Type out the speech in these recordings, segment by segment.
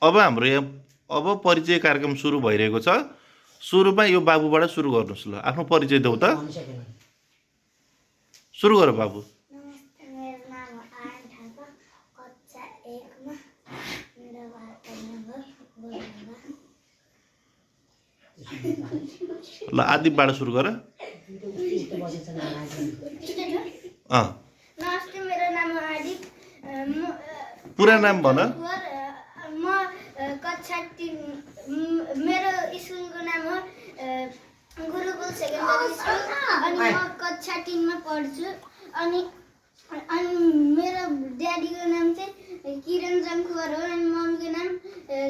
अब हाम्रो यहाँ अब परिचय कार्यक्रम सुरु भइरहेको छ। सुरुमा यो बाबुबाट सुरु गर्नुहोस्। ल आफ्नो परिचय देऊ त। सुरु गर बाबु। नमस्ते, मेरो नाम हो आयन थापा। कक्षा 1 मा मेरो बाबाको नाम हो गोरुबा। ल आदिबाट सुरु गर। नमस्ते, मेरो नाम हो आदिप। पुरा नाम भन। म कक्षा 3 मेरो स्कुलको नाम हो गुरुकुल सेकेन्डरी स्कुल अनि म कक्षा 3 मा पढ्छु। अनि मेरो ड्याडीको नाम चाहिँ किरण जमखुवर हो अनि मम्मीको नाम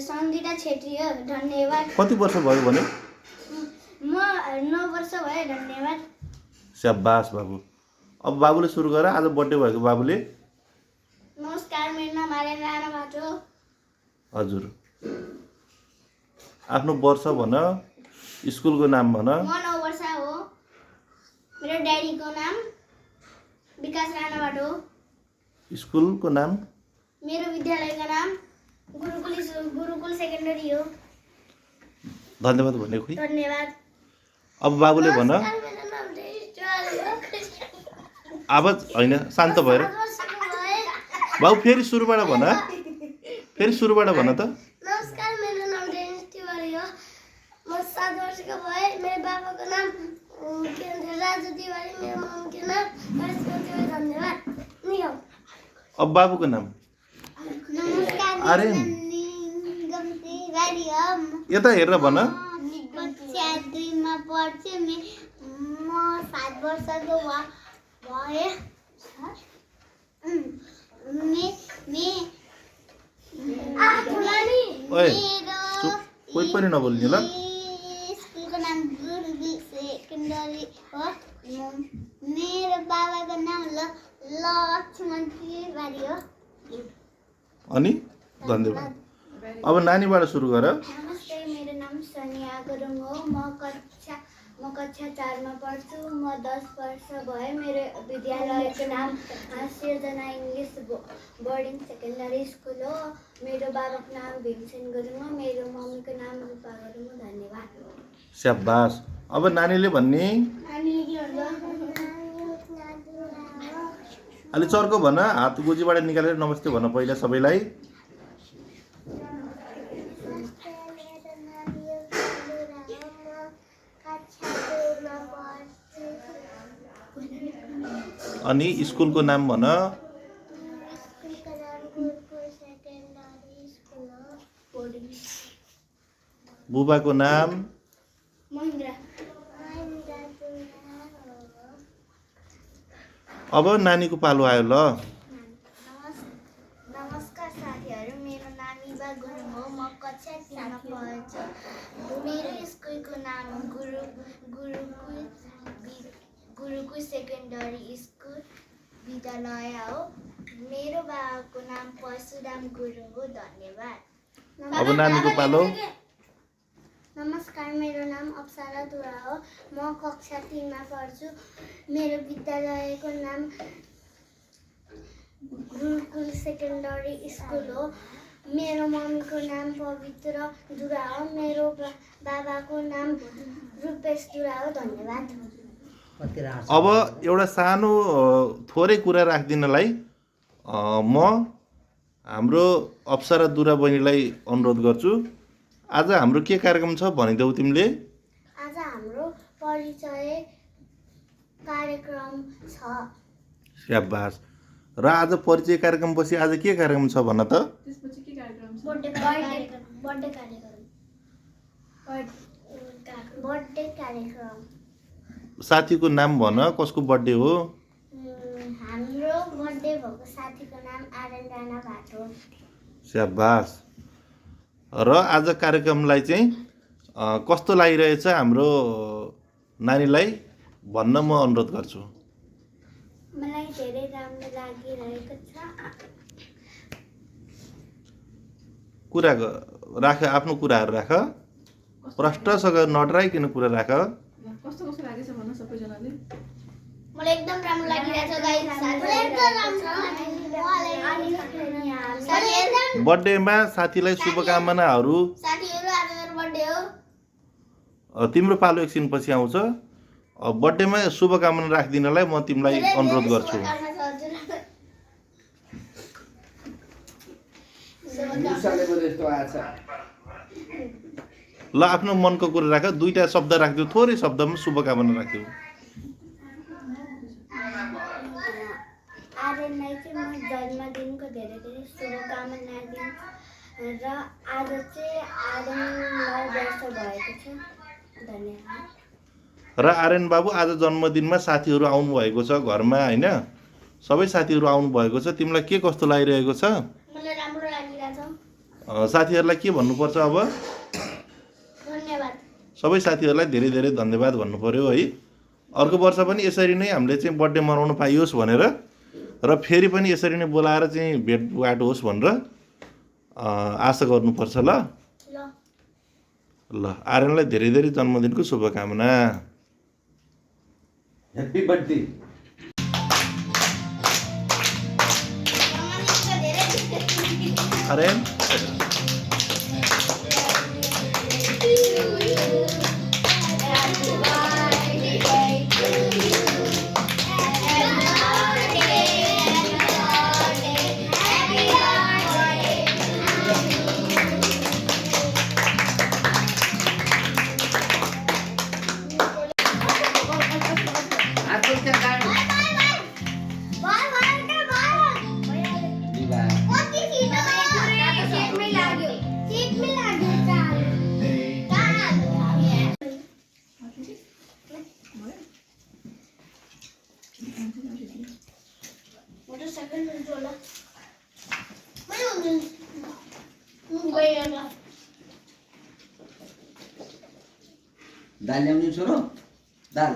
सङ्गीता छेत्री हो। धन्यवाद। कति वर्ष भयो भने? म 9 वर्ष भयो। धन्यवाद। स्याबास बाबु। अब बाबुले सुरु गर। आज बर्थडे भएको बाबुले। नमस्कार, मेरो नाम आर्यन राणा भाटो हो। हजुर, आफ्नो वर्ष भन, स्कुलको नाम भन। म 9 वर्ष हो। मेरो ड्याडीको नाम विकास राणा भाटो हो। स्कुलको नाम? मेरो विद्यालयको नाम गुरुकुल सेकेन्डरी हो। धन्यवाद भने खोइ। धन्यवाद। अब बाबुले भन। नमस्कार, मेरो नाम ज्वाल हो। आवाज होइन, शान्त भएर। बाबु फेरि सुरुबाट भन। फेरि सुरुबाट भन त। नमस्कार, मेरो नाम डेनिस तिवारी हो। म 7 वर्षको भएँ। मेरो बाबाको नाम राजु तिवारी, मेरो मम्मीको नाम करिश्मा तिवारी। धन्यवाद। नियम। अब बाबुको नाम? नमस्कार, आर्यन। मेरो नाम निगम तिवारी हो। यता हेरेर भन। कक्षा 2 मा पढ्छु। म 7 वर्षको भएँ। ओए चुप, कोही पनि नबोल्ने ल। स्कुलको नाम गुरुकुल सेकेन्डरी हो। मेरो बाबाको नाम लक्ष्मण तिवारी हो। अनि धन्यवाद। अब नानीबाट सुरु गर। नमस्ते, मेरो नाम सनिया गुरुङ हो। म कक्षा 4 मा पढ्छु। म 10 वर्ष भएँ। मेरो विद्यालयको नाम सिर्जना इङ्ग्लिस बोर्डिङ सेकेन्डरी स्कुल हो। मेरो बाबाको नाम भीमसेन गुरुङ हो। मेरो मम्मीको नाम रूपा गुरुङ हो। धन्यवाद। स्याबास। अब नानीले भन्ने। नानीले के भन्छ? अलि चर्को भन। हात गोजीबाट निकालेर नमस्ते भन पहिला सबैलाई। अनि स्कुलको नाम भन। बुबाको नाम? महेन्द्र। अब नानीको पालो आयो ल। नमस्कार साथीहरू, मेरो नाम इबा गुरुङ हो। म कक्षा 3 मा पढ्छु। मेरो स्कुलको नाम गुरुकुल सेकेन्डरी स्कुल विद्यालय हो। मेरो बाबाको नाम परशुराम गुरुङ हो। धन्यवाद। अब नानीको पालो। नमस्कार, मेरो नाम अप्सरा दुरा हो। म कक्षा 3 मा पढ्छु। मेरो विद्यालयको नाम गुरुकुल सेकेन्डरी स्कुल हो। मेरो मम्मीको नाम पवित्र दुरा हो। मेरो बाबाको नाम रूपेश दुरा हो। धन्यवाद। अब एउटा सानो थोरै कुरा राखिदिनलाई म हाम्रो अप्सरा दुरा बहिनीलाई अनुरोध गर्छु। आज हाम्रो के कार्यक्रम छ भनिदेऊ तिमीले। आज हाम्रो परिचय कार्यक्रम छ। स्याबास। र आज परिचय कार्यक्रम पछि आज के कार्यक्रम छ भन त। त्यसपछि के कार्यक्रम छ? बर्थडे कार्यक्रम। साथीको नाम भन, कसको बर्थडे हो? हाम्रो बर्थडे भएको साथीको नाम आर्यन राणा भाटो। स्याबास। र आज कार्यक्रमलाई चाहिँ कस्तो लागिरहेछ हाम्रो नानीलाई भन्न म अनुरोध गर्छु। मलाई धेरै राम्रो लागिरहेको छ। कुरा राख, आफ्नो कुराहरू राख। प्रष्टसँग नडराइकन कुरा राख। कस्तो कस्तो लागेछ भन्न सबैजनाले। मलाई एकदम राम्रो लागिरहेछ गाइस। मलाई एकदम राम्रो लाग्यो। साथीहरू बर्थडेमा साथीलाई शुभकामनाहरू। साथीहरू आज मेरो बर्थडे हो। तिम्रो पालो एकछिन पछि आउँछ। बर्थडेमा शुभकामना राखिदिनलाई म तिमीलाई अनुरोध गर्छु। ल आफ्नो मनको कुरा राख, दुईटा शब्द राखिदियो, थोरै शब्दमा शुभकामना राखिदियो। आर्यनलाई चाहिँ म जन्मदिनको धेरै धेरै शुभकामना दिन्छु र आज चाहिँ आर्यन 9 वर्ष भएको छ। धन्यवाद। र आर्यन बाबु आज जन्मदिनमा साथीहरू आउनुभएको छ घरमा होइन, सबै साथीहरू आउनुभएको छ। तिमीलाई के कस्तो लागिरहेको छ? मलाई राम्रो लागिरहेछ। साथीहरूलाई के भन्नुपर्छ अब? धन्यवाद। सबै साथीहरूलाई धेरै धेरै धन्यवाद भन्नु पर्यो है। अर्को वर्ष पनि यसरी नै हामीले चाहिँ बर्थडे मनाउन पाइयोस् भनेर र फेरि पनि यसरी नै बोलाएर चाहिँ भेटघाट होस् भनेर आशा गर्नुपर्छ। ल ल आर्यनलाई धेरै धेरै जन्मदिनको शुभकामना। Happy birthday. आर्यन दाल ल्याउने छोरो, दाल।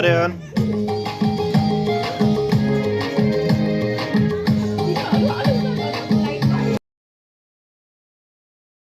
आर्यन